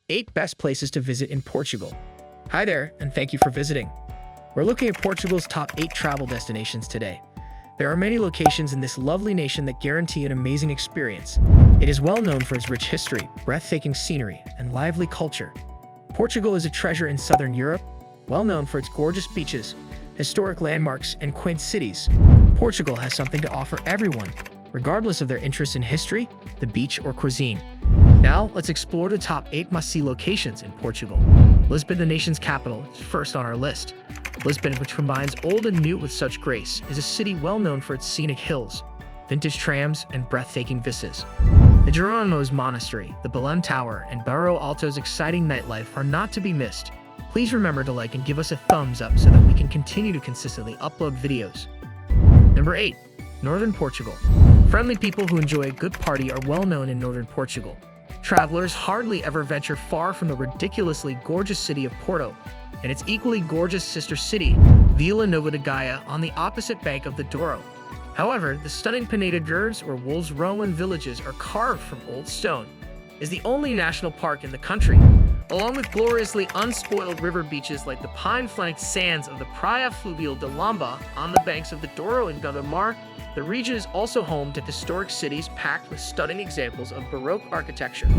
8 best places to visit in Portugal. Hi there, and thank you for visiting. We're looking at Portugal's top 8 travel destinations today. There are many locations in this lovely nation that guarantee an amazing experience. It is well known for its rich history, breathtaking scenery, and lively culture. Portugal is a treasure in southern Europe, well known for its gorgeous beaches, historic landmarks, and quaint cities. Portugal has something to offer everyone, regardless of their interest in history, the beach, or cuisine. Now, let's explore the top 8 must-see locations in Portugal. Lisbon, the nation's capital, is first on our list. Lisbon, which combines old and new with such grace, is a city well known for its scenic hills, vintage trams, and breathtaking vistas. The Jerónimos Monastery, the Belém Tower, and Bairro Alto's exciting nightlife are not to be missed. Please remember to like and give us a thumbs up so that we can continue to consistently upload videos. Number 8. Northern Portugal. Friendly people who enjoy a good party are well known in northern Portugal. Travelers hardly ever venture far from the ridiculously gorgeous city of Porto and its equally gorgeous sister city, Vila Nova de Gaia, on the opposite bank of the Douro. However, the stunning Peneda Gorges, or Wolves Roman villages, are carved from old stone, is the only national park in the country, along with gloriously unspoiled river beaches like the pine-flanked sands of the Praia Fluvial de Lamba on the banks of the Douro and Gondomar. The region is also home to historic cities packed with stunning examples of Baroque architecture.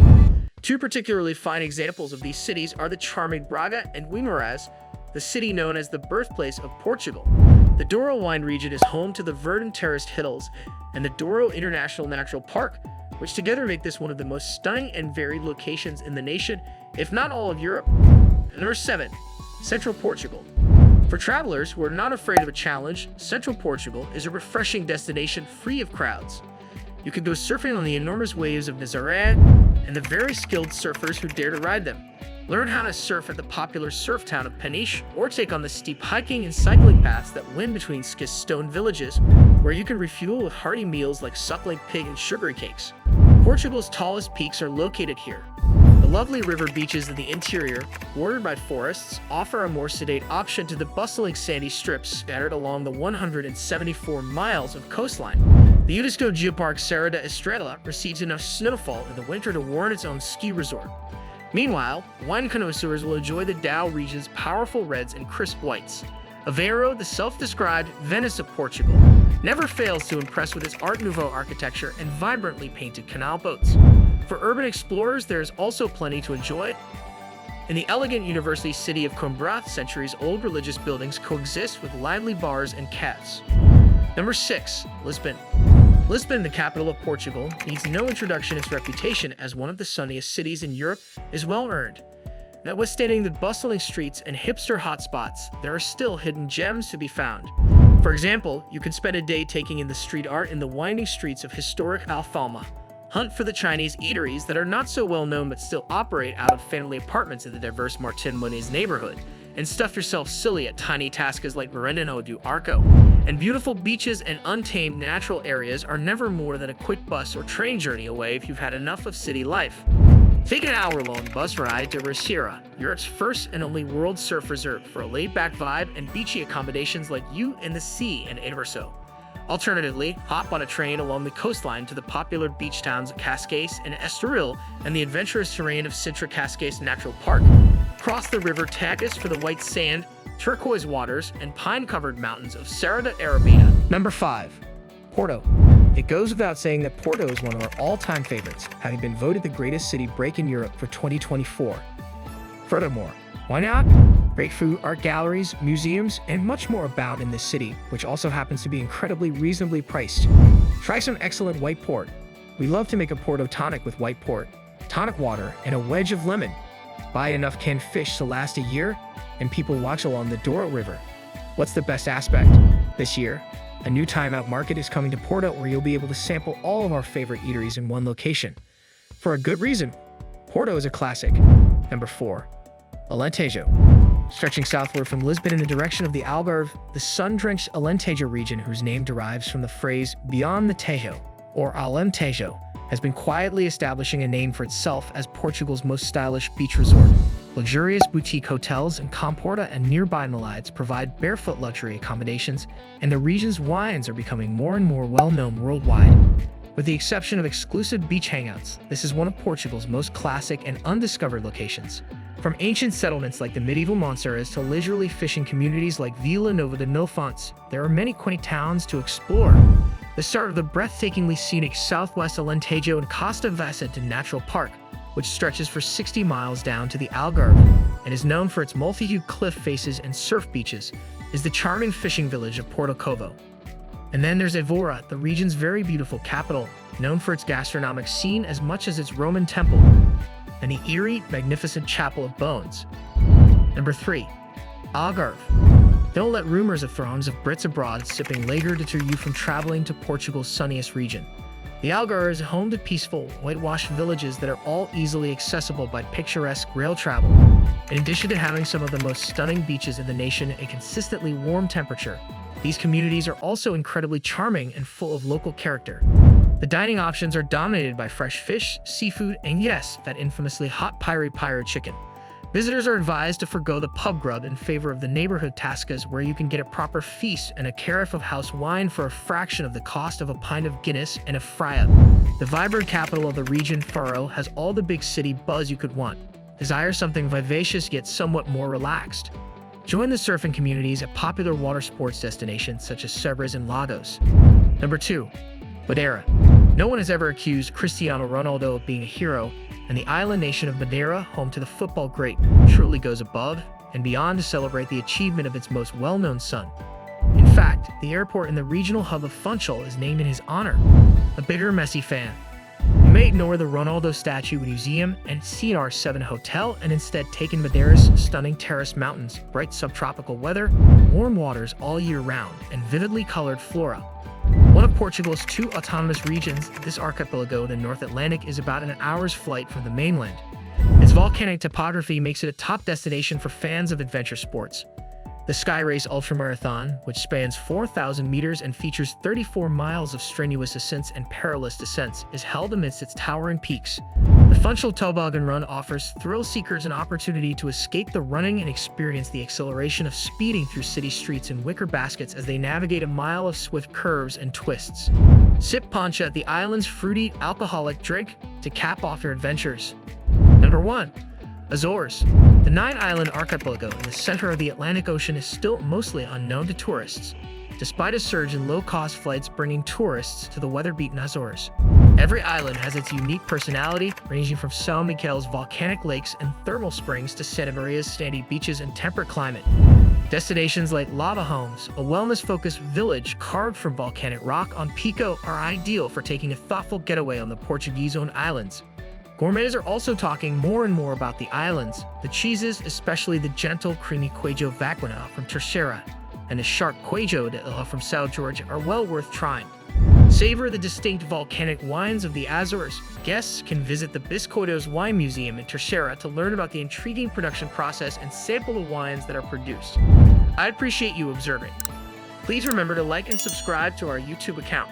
Two particularly fine examples of these cities are the charming Braga and Guimarães, the city known as the birthplace of Portugal. The Douro wine region is home to the verdant terraced hills and the Douro International Natural Park, which together make this one of the most stunning and varied locations in the nation, if not all of Europe. Number 7. Central Portugal. For travelers who are not afraid of a challenge, Central Portugal is a refreshing destination free of crowds. You can go surfing on the enormous waves of Nazaré and the very skilled surfers who dare to ride them. Learn how to surf at the popular surf town of Peniche, or take on the steep hiking and cycling paths that wind between schist stone villages, where you can refuel with hearty meals like suckling pig and sugary cakes. Portugal's tallest peaks are located here. The lovely river beaches in the interior, bordered by forests, offer a more sedate option to the bustling sandy strips scattered along the 174 miles of coastline. The UNESCO Geopark Serra da Estrela receives enough snowfall in the winter to warrant its own ski resort. Meanwhile, wine connoisseurs will enjoy the Douro region's powerful reds and crisp whites. Aveiro, the self-described Venice of Portugal, never fails to impress with its Art Nouveau architecture and vibrantly painted canal boats. For urban explorers, there is also plenty to enjoy. In the elegant university city of Coimbra, centuries-old religious buildings coexist with lively bars and cafes. Number 6. Lisbon. Lisbon, the capital of Portugal, needs no introduction. Its reputation as one of the sunniest cities in Europe is well earned. Notwithstanding the bustling streets and hipster hotspots, there are still hidden gems to be found. For example, you can spend a day taking in the street art in the winding streets of historic Alfama, hunt for the Chinese eateries that are not so well known but still operate out of family apartments in the diverse Martin Moniz neighborhood, and stuff yourself silly at tiny tascas like Merendino do Arco. And beautiful beaches and untamed natural areas are never more than a quick bus or train journey away if you've had enough of city life. Take an hour-long bus ride to Riseira, Europe's first and only world surf resort, for a laid-back vibe and beachy accommodations like you and the sea and Averso. Alternatively, hop on a train along the coastline to the popular beach towns of Cascais and Estoril and the adventurous terrain of Sintra Cascais Natural Park. Cross the river Tagus for the white sand, turquoise waters, and pine-covered mountains of Serra da Arabeira. Number 5. Porto. It goes without saying that Porto is one of our all-time favorites, having been voted the greatest city break in Europe for 2024. Furthermore, why not? Great food, art galleries, museums, and much more abound in this city, which also happens to be incredibly reasonably priced. Try some excellent white port. We love to make a Porto tonic with white port, tonic water, and a wedge of lemon. Buy enough canned fish to last a year, and people watch along the Douro River. What's the best aspect? This year, a new time-out market is coming to Porto where you'll be able to sample all of our favorite eateries in one location. For a good reason, Porto is a classic. Number 4. Alentejo. Stretching southward from Lisbon in the direction of the Algarve, the sun-drenched Alentejo region, whose name derives from the phrase beyond the Tejo, or Alentejo, has been quietly establishing a name for itself as Portugal's most stylish beach resort. Luxurious boutique hotels in Comporta and nearby Nelides provide barefoot luxury accommodations, and the region's wines are becoming more and more well-known worldwide. With the exception of exclusive beach hangouts, this is one of Portugal's most classic and undiscovered locations. From ancient settlements like the medieval Monserras to leisurely fishing communities like Vila Nova de Nilfontes, there are many quaint towns to explore. The start of the breathtakingly scenic southwest Alentejo and Costa Vacente Natural Park, which stretches for 60 miles down to the Algarve and is known for its multi-hued cliff faces and surf beaches, is the charming fishing village of Porto Covo. And then there's Evora, the region's very beautiful capital, known for its gastronomic scene as much as its Roman temple, and the eerie, magnificent Chapel of Bones. Number 3. Algarve. Don't let rumors of throngs of Brits abroad sipping lager deter you from traveling to Portugal's sunniest region. The Algarve is home to peaceful, whitewashed villages that are all easily accessible by picturesque rail travel. In addition to having some of the most stunning beaches in the nation and a consistently warm temperature, these communities are also incredibly charming and full of local character. The dining options are dominated by fresh fish, seafood, and yes, that infamously hot piri chicken. Visitors are advised to forgo the pub grub in favor of the neighborhood tascas, where you can get a proper feast and a carafe of house wine for a fraction of the cost of a pint of Guinness and a frya. The vibrant capital of the region, Faro, has all the big city buzz you could want. Desire something vivacious yet somewhat more relaxed? Join the surfing communities at popular water sports destinations such as Sebres and Lagos. Number 2. Madeira. No one has ever accused Cristiano Ronaldo of being a hero, and the island nation of Madeira, home to the football great, truly goes above and beyond to celebrate the achievement of its most well-known son. In fact, the airport in the regional hub of Funchal is named in his honor. A bitter Messi fan, you may ignore the Ronaldo statue museum and CR7 hotel and instead take in Madeira's stunning terrace mountains, bright subtropical weather, warm waters all year round, and vividly colored flora. One of Portugal's 2 autonomous regions, this archipelago in the North Atlantic is about an hour's flight from the mainland. Its volcanic topography makes it a top destination for fans of adventure sports. The Sky Race Ultramarathon, which spans 4,000 meters and features 34 miles of strenuous ascents and perilous descents, is held amidst its towering peaks. The Funchal Toboggan Run offers thrill seekers an opportunity to escape the running and experience the exhilaration of speeding through city streets in wicker baskets as they navigate a mile of swift curves and twists. Sip poncha, the island's fruity, alcoholic drink, to cap off your adventures. Number 1. Azores. The 9-island archipelago in the center of the Atlantic Ocean is still mostly unknown to tourists, despite a surge in low-cost flights bringing tourists to the weather-beaten Azores. Every island has its unique personality, ranging from São Miguel's volcanic lakes and thermal springs to Santa Maria's sandy beaches and temperate climate. Destinations like Lava Homes, a wellness-focused village carved from volcanic rock on Pico, are ideal for taking a thoughtful getaway on the Portuguese-owned islands. Gourmets are also talking more and more about the islands. The cheeses, especially the gentle, creamy Queijo Vaquina from Terceira and the sharp Queijo de Ilha from São Jorge, are well worth trying. Savor the distinct volcanic wines of the Azores. Guests can visit the Biscoitos Wine Museum in Terceira to learn about the intriguing production process and sample the wines that are produced. I'd appreciate you observing. Please remember to like and subscribe to our YouTube account.